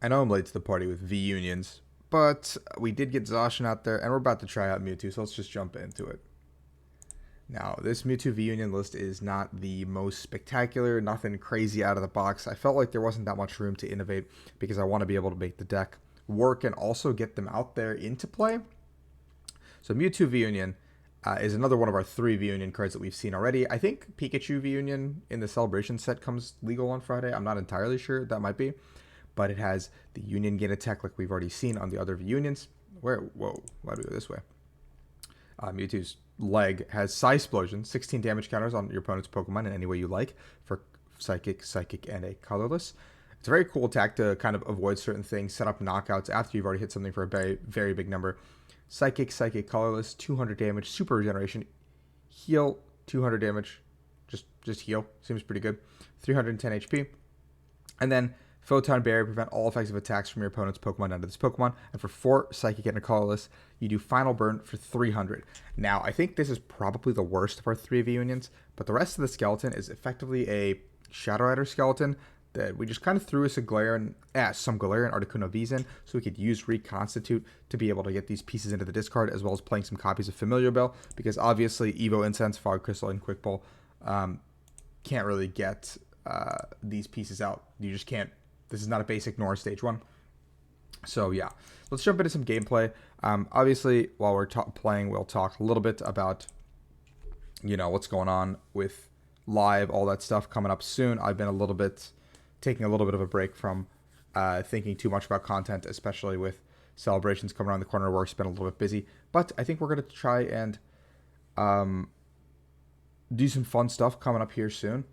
I know I'm late to the party with V-Unions, but we did get Zacian out there, and we're about to try out Mewtwo, so let's just jump into it. Now, this Mewtwo V-Union list is not the most spectacular, nothing crazy out of the box. I felt like there wasn't that much room to innovate because I want to be able to make the deck work and also get them out there into play. So Mewtwo V-Union is another one of our 3 V-Union cards that we've seen already. I think Pikachu V-Union in the Celebration set comes legal on Friday. I'm not entirely sure. That might be. But it has the Union Gain attack like we've already seen on the other V-Unions. Whoa, why do we go this way? Mewtwo's leg has Psy Explosion, 16 damage counters on your opponent's Pokemon in any way you like for Psychic, and a Colorless. It's a very cool attack to kind of avoid certain things, set up knockouts after you've already hit something for a very, very big number. Psychic, Colorless, 200 damage, Super Regeneration, Heal, 200 damage, just heal, seems pretty good. 310 HP, and then Photon Barrier, prevent all effective attacks from your opponent's Pokemon down to this Pokemon. And for 4 Psychic and a Colorless, you do Final Burn for 300. Now, I think this is probably the worst of our 3 V-Unions, but the rest of the skeleton is effectively a Shadow Rider skeleton that we just kind of threw some Galarian Articuno Vs in, so we could use Reconstitute to be able to get these pieces into the discard, as well as playing some copies of Familiar Bell, because obviously Evo Incense, Fog Crystal, and Quick Ball can't really get these pieces out. You just can't. This is not a basic Nora stage 1. So yeah, let's jump into some gameplay. Obviously, while we're playing, we'll talk a little bit about, what's going on with live, all that stuff coming up soon. I've been taking a little bit of a break from thinking too much about content, especially with celebrations coming around the corner. Work's been a little bit busy, but I think we're going to try and do some fun stuff coming up here soon.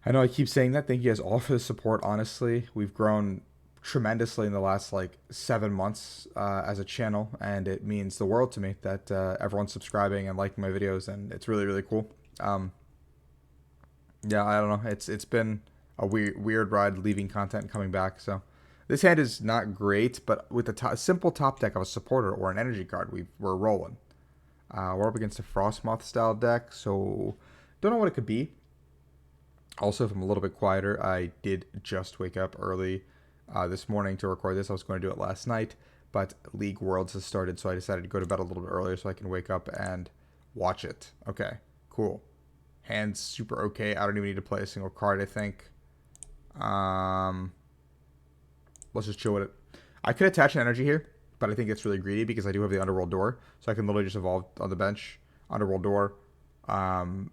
I know I keep saying that. Thank you guys all for the support, honestly. We've grown tremendously in the last 7 months as a channel, and it means the world to me that everyone's subscribing and liking my videos, and it's really, really cool. Yeah, I don't know. It's been a weird ride leaving content and coming back. So this hand is not great, but with a simple top deck of a supporter or an energy card, we're rolling. We're up against a Frostmoth style deck, so don't know what it could be. Also, if I'm a little bit quieter, I did just wake up early this morning to record this. I was going to do it last night, but League Worlds has started, so I decided to go to bed a little bit earlier so I can wake up and watch it. Okay, cool. Hand's super okay. I don't even need to play a single card, I think. Let's just chill with it. I could attach an energy here, but I think it's really greedy because I do have the Underworld Door, so I can literally just evolve on the bench, Underworld Door, and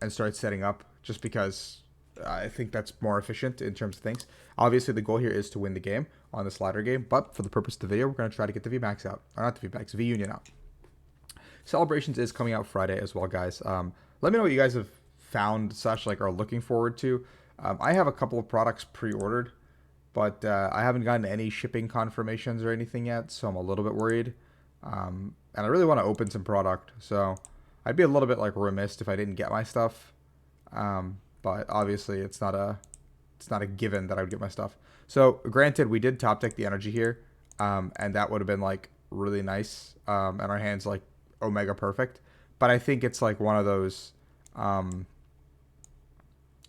start setting up just because I think that's more efficient in terms of things. Obviously, the goal here is to win the game on this ladder game, but for the purpose of the video, we're going to try to get the VMAX out. Or not the VMAX, V-Union out. Celebrations is coming out Friday as well, guys. Let me know what you guys have found / are looking forward to. I have a couple of products pre-ordered, but I haven't gotten any shipping confirmations or anything yet, so I'm a little bit worried. And I really want to open some product, so I'd be a little bit remiss if I didn't get my stuff. But obviously it's not a given that I would get my stuff. So granted, we did top deck the energy here, and that would have been really nice, and our hand's Omega perfect. But I think it's one of those.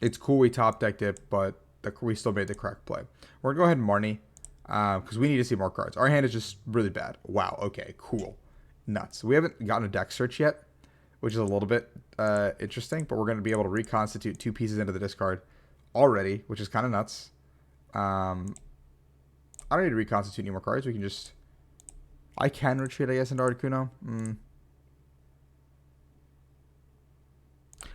It's cool we top decked it, but we still made the correct play. We're gonna go ahead and Marnie, because we need to see more cards. Our hand is just really bad. Wow. Okay. Cool. Nuts. We haven't gotten a deck search yet, which is a little bit interesting, but we're going to be able to reconstitute 2 pieces into the discard already, which is kind of nuts. I don't need to reconstitute any more cards. We can just... I can retreat, I guess, into Articuno.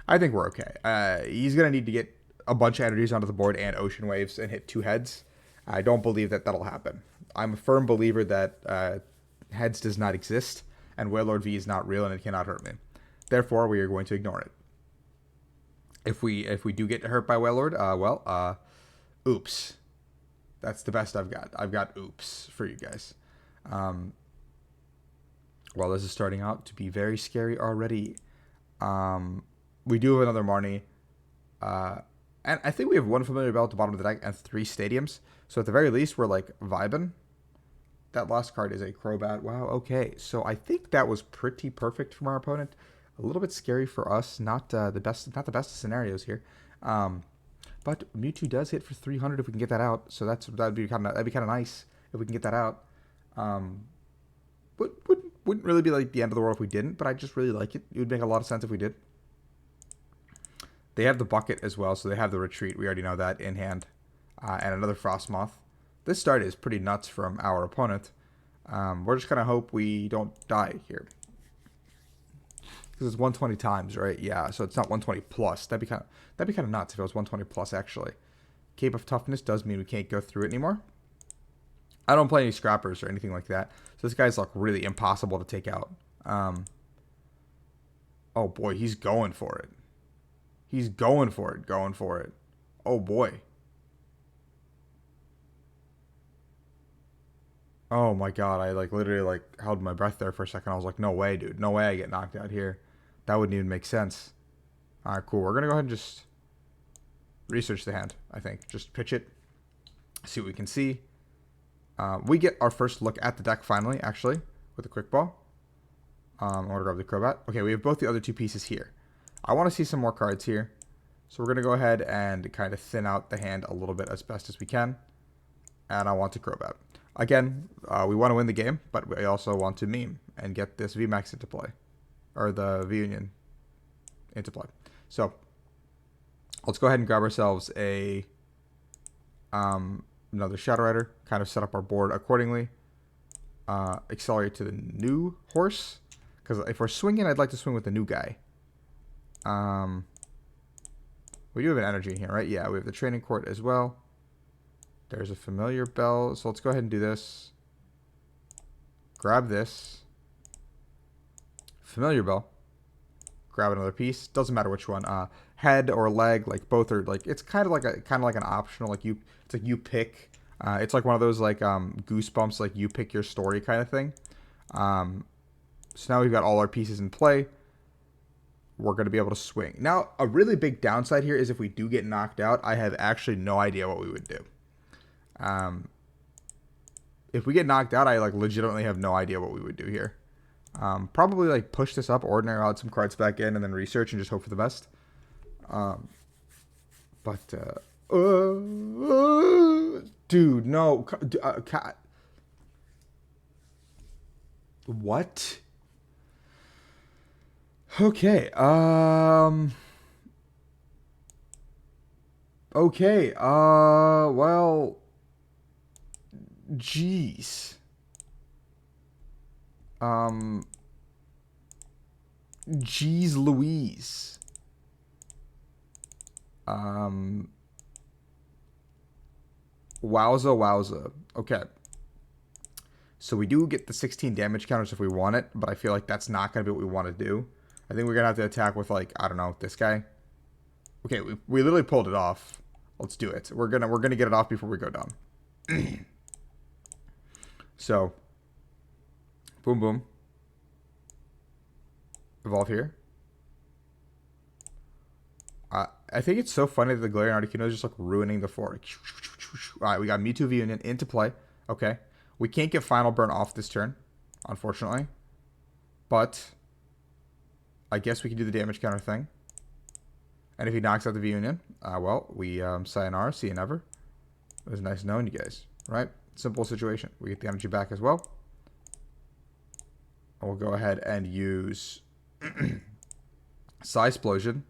I think we're okay. He's going to need to get a bunch of energies onto the board and Ocean Waves and hit 2 heads. I don't believe that that'll happen. I'm a firm believer that heads does not exist, and Wailord V is not real, and it cannot hurt me. Therefore, we are going to ignore it. If we do get hurt by Wailord, oops. That's the best I've got. I've got oops for you guys. Well, this is starting out to be very scary already. We do have another Marnie. And I think we have 1 Familiar Bell at the bottom of the deck and 3 Stadiums. So at the very least, we're vibing. That last card is a Crobat. Wow, okay. So I think that was pretty perfect from our opponent. A little bit scary for us. Not the best of scenarios here. But Mewtwo does hit for 300 if we can get that out. So that'd be kind of nice if we can get that out. Wouldn't really be like the end of the world if we didn't, but I just really like it. It would make a lot of sense if we did. They have the bucket as well, so they have the retreat. We already know that in hand. And another Frostmoth. This start is pretty nuts from our opponent. We're just gonna hope we don't die here. Because it's 120 times, right? Yeah, so it's not 120 plus. That'd be kind of nuts if it was 120 plus actually. Cape of Toughness does mean we can't go through it anymore. I don't play any scrappers or anything like that. So this guy's like really impossible to take out. Oh boy, he's going for it. He's going for it. Oh boy. Oh my god, I like literally like held my breath there for a second. I was like, no way, dude. No way I get knocked out here. That wouldn't even make sense. Alright, cool. We're gonna go ahead and just research the hand, I think. Just pitch it. See what we can see. We get our first look at the deck finally, actually, with a quick ball. I want to grab the Crobat. Okay, we have both the other two pieces here. I want to see some more cards here. So we're going to go ahead and kind of thin out the hand a little bit as best as we can. And I want to Crobat. Again, we want to win the game, but we also want to meme and get this VMAX into play. Or the V-Union into play. So, let's go ahead and grab ourselves a another Shadow Rider. Kind of set up our board accordingly. Accelerate to the new horse. Because if we're swinging, I'd like to swing with the new guy. We do have an energy in here, right? Yeah, we have the Training Court as well. There's a Familiar Bell. So let's go ahead and do this. Grab this. Familiar Bell. Grab another piece. Doesn't matter which one. Head or leg, like both are like it's kind of like an optional. Like it's like you pick. It's like one of those like Goosebumps, like you pick your story kind of thing. So now we've got all our pieces in play. We're going to be able to swing. Now, a really big downside here is if we do get knocked out, I have actually no idea what we would do. If we get knocked out, I like legitimately have no idea what we would do here. Probably like push this up, Ordinary Rod some cards back in, and then research and just hope for the best. Dude, no. What? Okay. Okay. Well. Jeez. Jeez Louise. Wowza. Okay. So we do get the 16 damage counters if we want it, but I feel like that's not going to be what we want to do. I think we're going to have to attack with, like, I don't know, this guy. Okay, we literally pulled it off. Let's do it. We're gonna get it off before we go down. So, boom. Evolve here. I think it's so funny that the Galarian Articuno is just like ruining the fork. Alright, we got Mewtwo V-Union into play. Okay. We can't get Final Burn off this turn, unfortunately. But I guess we can do the damage counter thing. And if he knocks out the V-Union, well, we sayonara, see you never. It was nice knowing you guys, right? Simple situation. We get the energy back as well. And we'll go ahead and use Psy Explosion.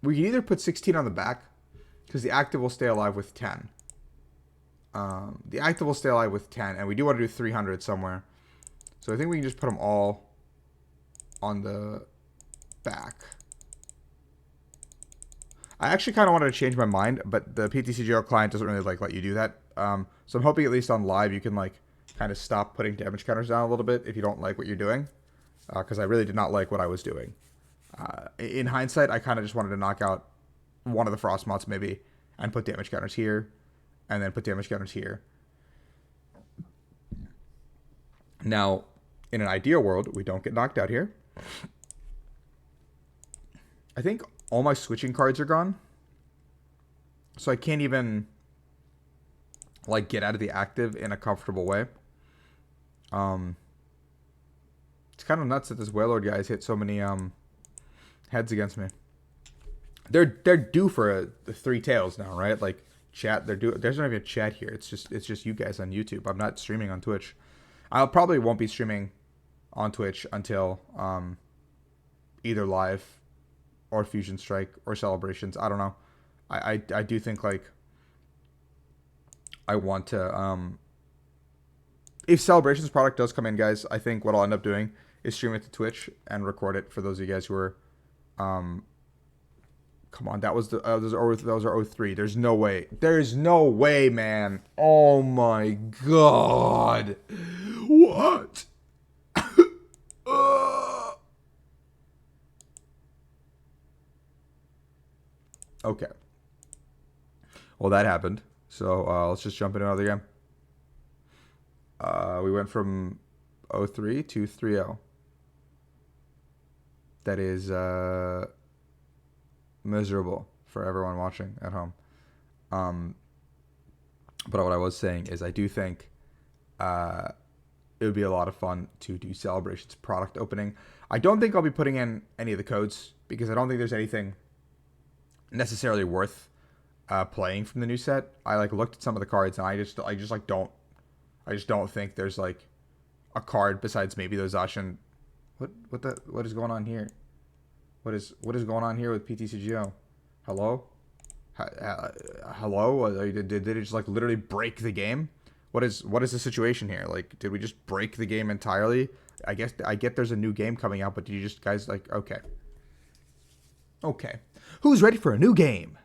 We can either put 16 on the back, because the active will stay alive with 10. The active will stay alive with 10, and we do want to do 300 somewhere. So I think we can just put them all on the back. I actually kind of wanted to change my mind, but the PTCGO client doesn't really like let you do that. So I'm hoping at least on live you can like kind of stop putting damage counters down a little bit if you don't like what you're doing, because I really did not like what I was doing. In hindsight, I kind of just wanted to knock out one of the Frostmoths maybe and put damage counters here and then put damage counters here. Now, in an ideal world, we don't get knocked out here. I think all my switching cards are gone. So I can't even like get out of the active in a comfortable way. It's kind of nuts that this Wailord guy has hit so many heads against me. they're due for the three tails now, right? Like chat, they're due. There's not even a chat here. It's just you guys on YouTube. I'm not streaming on Twitch. I probably won't be streaming on Twitch until either live or Fusion Strike or Celebrations. I don't know. I do think like I want to if Celebrations product does come in, guys, I think what I'll end up doing is stream it to Twitch and record it for those of you guys who are come on, that was those are 03. There's no way. There's no way, man. Oh my god. What? Okay. Well, that happened. So let's just jump into another game. We went from 03 to 3-0. That is miserable for everyone watching at home. But what I was saying is I do think it would be a lot of fun to do Celebrations product opening. I don't think I'll be putting in any of the codes because I don't think there's anything necessarily worth playing from the new set. I like looked at some of the cards and I just don't think there's like a card besides maybe those Zacian. What is going on here? What is going on here with PTCGO? Hello? Hello? Did it just like literally break the game? What is the situation here? Like, did we just break the game entirely? I get there's a new game coming out, but did you just guys like okay. Who's ready for a new game?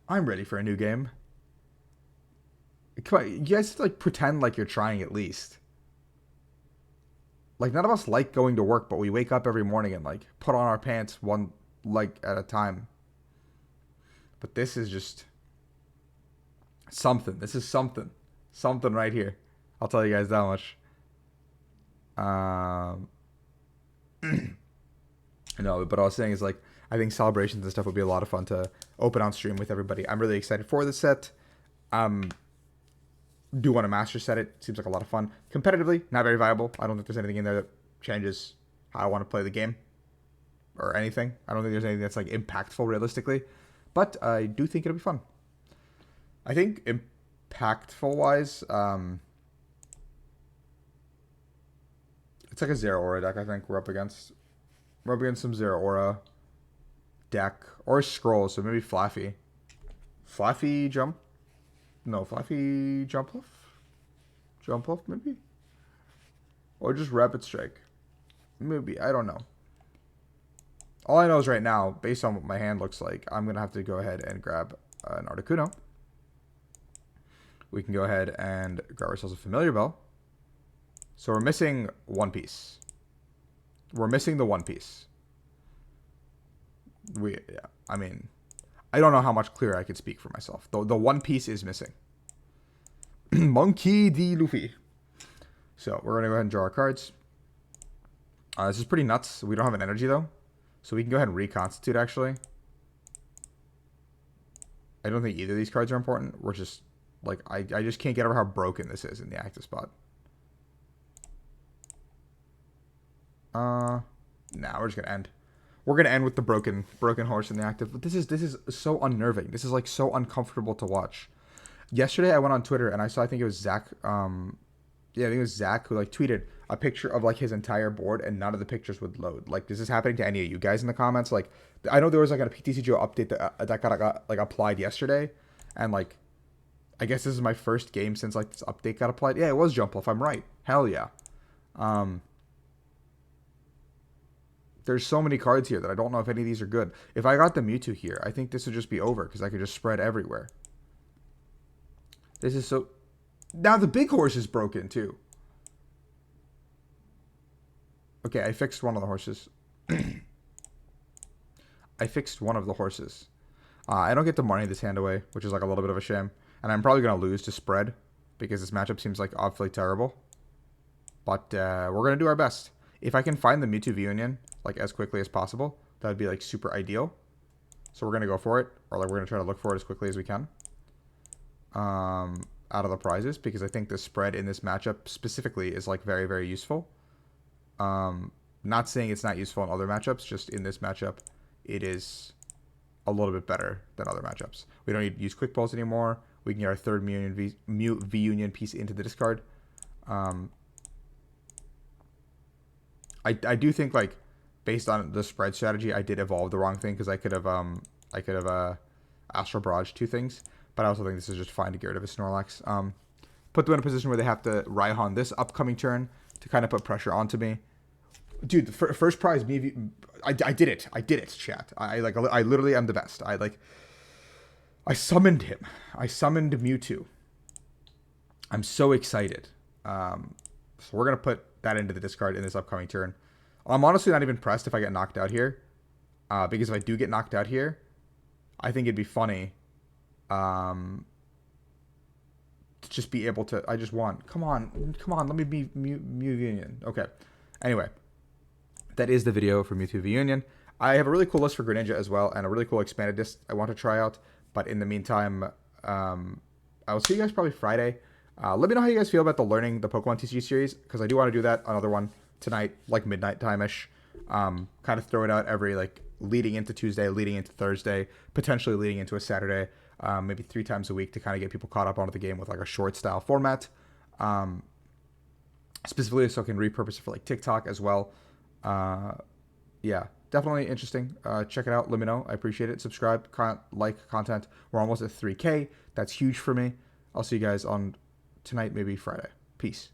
I'm ready for a new game. Come on, you guys like pretend like you're trying at least. Like, none of us like going to work, but we wake up every morning and, like, put on our pants one leg at a time. But this is just something. This is something. Something right here. I'll tell you guys that much. No, but what I was saying is, like, I think Celebrations and stuff would be a lot of fun to open on stream with everybody. I'm really excited for this set. Do want to master set it. Seems like a lot of fun. Competitively, not very viable. I don't think there's anything in there that changes how I want to play the game or anything. I don't think there's anything that's like impactful realistically, but I do think it'll be fun. I think impactful wise, it's like a Zero Aura deck. I think we're up against some Zero Aura deck or Scroll. So maybe Flaffy Jump. No, Fluffy Jumpluff? Jumpluff, maybe? Or just Rapid Strike. Maybe, I don't know. All I know is right now, based on what my hand looks like, I'm going to have to go ahead and grab an Articuno. We can go ahead and grab ourselves a Familiar Bell. So we're missing one piece. We're missing the one piece. I mean, I don't know how much clearer I could speak for myself. The one piece is missing. Monkey D. Luffy. So we're going to go ahead and draw our cards. This is pretty nuts. We don't have an energy, though. So we can go ahead and reconstitute, actually. I don't think either of these cards are important. We're just, like, I just can't get over how broken this is in the active spot. Nah, we're just going to end. We're going to end with the broken horse in the active. But this is so unnerving. This is, like, so uncomfortable to watch. Yesterday, I went on Twitter, and I think it was Zach. I think it was Zach who, like, tweeted a picture of, like, his entire board, and none of the pictures would load. Like, is this happening to any of you guys in the comments? Like, I know there was, like, a PTCGO update that got like, applied yesterday. And, like, I guess this is my first game since, like, this update got applied. Yeah, it was Jumpluff. I'm right. Hell yeah. There's so many cards here that I don't know if any of these are good. If I got the Mewtwo here, I think this would just be over because I could just spread everywhere. This is so... Now the big horse is broken too. Okay, I fixed one of the horses. I fixed one of the horses. I don't get to Marnie this hand away, which is like a little bit of a shame. And I'm probably going to lose to spread because this matchup seems like awfully terrible. But we're going to do our best. If I can find the Mewtwo V-Union like as quickly as possible, that would be like super ideal. So we're going to go for it, or like we're going to try to look for it as quickly as we can. Out of the prizes, because I think the spread in this matchup specifically is like very, very useful. Not saying it's not useful in other matchups, just in this matchup, it is a little bit better than other matchups. We don't need to use quick balls anymore. We can get our third Mew V-Union piece into the discard. I do think, like, based on the spread strategy, I did evolve the wrong thing because I could have Astral Barrage two things, but I also think this is just fine to get rid of a Snorlax. Put them in a position where they have to Raihan this upcoming turn to kind of put pressure onto me. Dude, the first prize, I did it. I did it, chat. I literally am the best. I summoned him. I summoned Mewtwo. I'm so excited. So we're going to put that into the discard in this upcoming turn. I'm honestly not even pressed if I get knocked out here. Because if I do get knocked out here, I think it'd be funny to just be able to... I just won. Come on. Let me be Mew V-Union. Okay. Anyway, that is the video for Mewtwo V-Union. I have a really cool list for Greninja as well, and a really cool expanded disc I want to try out. But in the meantime, I will see you guys probably Friday. Let me know how you guys feel about the Learning the Pokemon TCG series, because I do want to do that, another one tonight, like midnight time-ish. Kind of throw it out every, like, leading into Tuesday, leading into Thursday, potentially leading into a Saturday, maybe 3 times a week to kind of get people caught up onto the game with, like, a short style format. Specifically so I can repurpose it for, like, TikTok as well. Yeah, definitely interesting. Check it out. Let me know. I appreciate it. Subscribe, like content. We're almost at 3K. That's huge for me. I'll see you guys on tonight, maybe Friday. Peace.